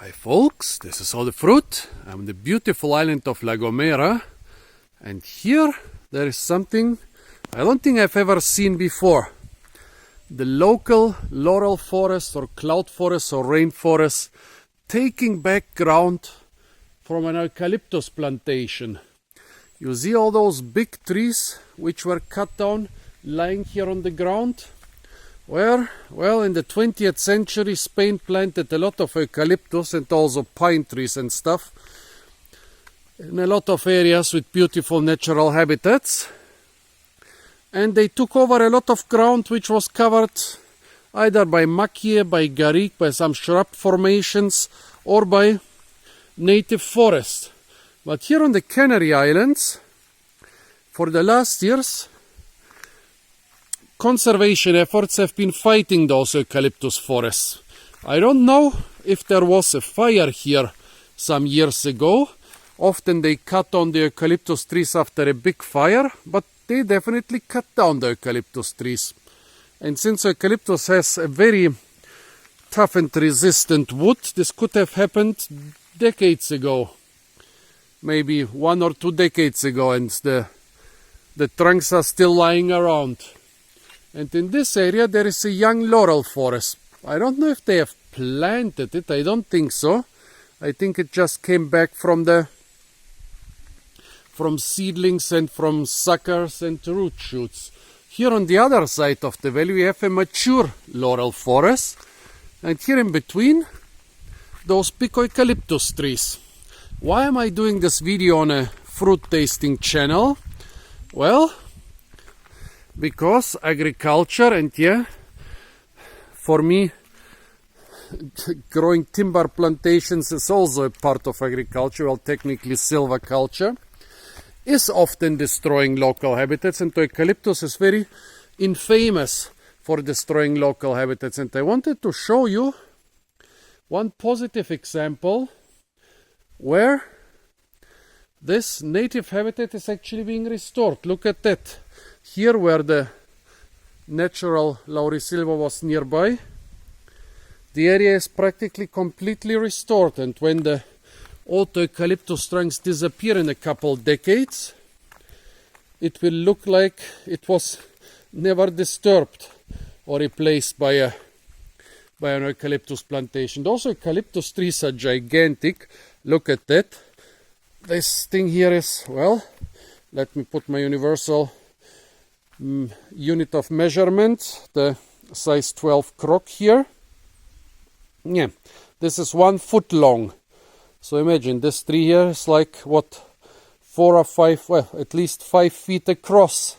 Hi folks, this is all the fruit. I'm on the beautiful island of La Gomera, and here there is something I don't think I've ever seen before. The local laurel forest or cloud forest or rainforest taking back ground from an eucalyptus plantation. You see all those big trees which were cut down lying here on the ground? Well, in the 20th century, Spain planted a lot of eucalyptus and also pine trees and stuff in a lot of areas with beautiful natural habitats. And they took over a lot of ground which was covered either by maquis, by garrigue, by some shrub formations, or by native forest. But here on the Canary Islands, for the last years, conservation efforts have been fighting those eucalyptus forests. I don't know if there was a fire here some years ago. Often they cut down the eucalyptus trees after a big fire, but they definitely cut down the eucalyptus trees. And since eucalyptus has a very tough and resistant wood, this could have happened decades ago. Maybe 1 or 2 decades ago, and the trunks are still lying around. And in this area there is a young laurel forest. I don't know if they have planted it, I don't think so. I think it just came back from seedlings and from suckers and root shoots. Here on the other side of the valley we have a mature laurel forest, and here in between those big eucalyptus trees. Why am I doing this video on a fruit tasting channel? Well, because agriculture, and for me growing timber plantations is also a part of agriculture, well technically silviculture, is often destroying local habitats, and eucalyptus is very infamous for destroying local habitats. And I wanted to show you one positive example where this native habitat is actually being restored. Look at that. Here where the natural Laurisilva was nearby, the area is practically completely restored, and when the old eucalyptus trunks disappear in a couple decades, it will look like it was never disturbed or replaced by an eucalyptus plantation. Those eucalyptus trees are gigantic. Look at that. This thing here is, well, let me put my universal unit of measurement, the size 12 croc here. Yeah, this is 1 foot long. So imagine this tree here is like what, 4 or 5, well, at least 5 feet across.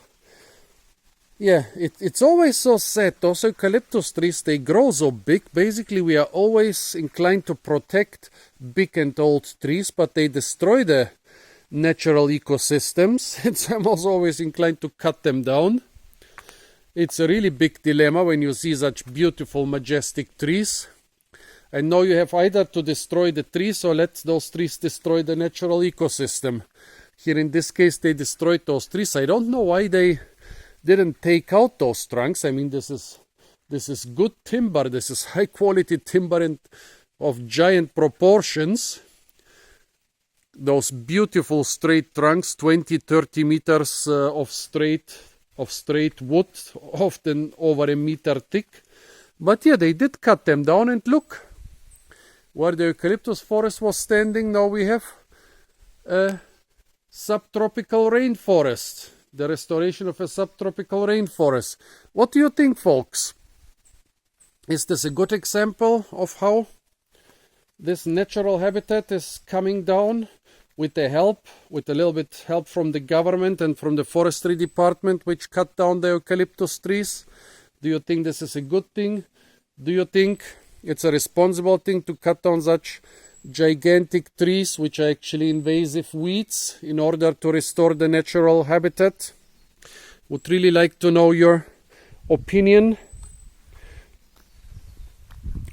Yeah, it's always so sad. Those eucalyptus trees, they grow so big. Basically, we are always inclined to protect big and old trees, but they destroy the natural ecosystems, and so I'm also always inclined to cut them down. It's a really big dilemma when you see such beautiful, majestic trees. And now you have either to destroy the trees or let those trees destroy the natural ecosystem. Here in this case they destroyed those trees. I don't know why they didn't take out those trunks. I mean, this is good timber, this is high quality timber and of giant proportions. Those beautiful straight trunks, 20-30 meters of straight wood, often over a meter thick. But yeah, they did cut them down, and look, where the eucalyptus forest was standing, now we have a subtropical rainforest, the restoration of a subtropical rainforest. What do you think, folks? Is this a good example of how this natural habitat is coming down with a little bit help from the government and from the forestry department, which cut down the eucalyptus trees? Do you think this is a good thing? Do you think it's a responsible thing to cut down such gigantic trees, which are actually invasive weeds, in order to restore the natural habitat? Would really like to know your opinion.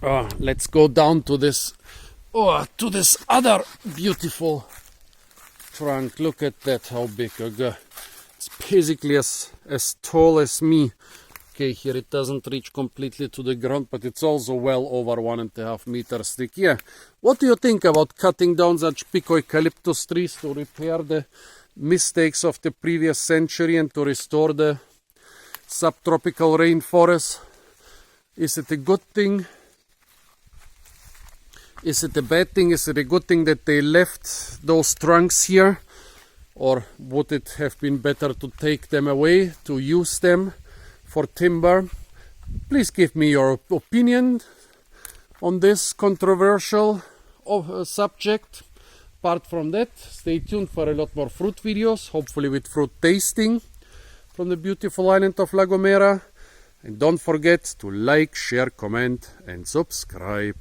Let's go down to this other beautiful trunk. Look at that, how big. It's basically as tall as me. Okay, here it doesn't reach completely to the ground, but it's also well over 1.5 meters thick. Yeah, what do you think about cutting down such big eucalyptus trees to repair the mistakes of the previous century and to restore the subtropical rainforest? Is it a good thing? Is it a bad thing? Is it a good thing that they left those trunks here? Or would it have been better to take them away, to use them for timber? Please give me your opinion on this controversial subject. Apart from that, stay tuned for a lot more fruit videos, hopefully with fruit tasting from the beautiful island of La Gomera. And don't forget to like, share, comment and subscribe.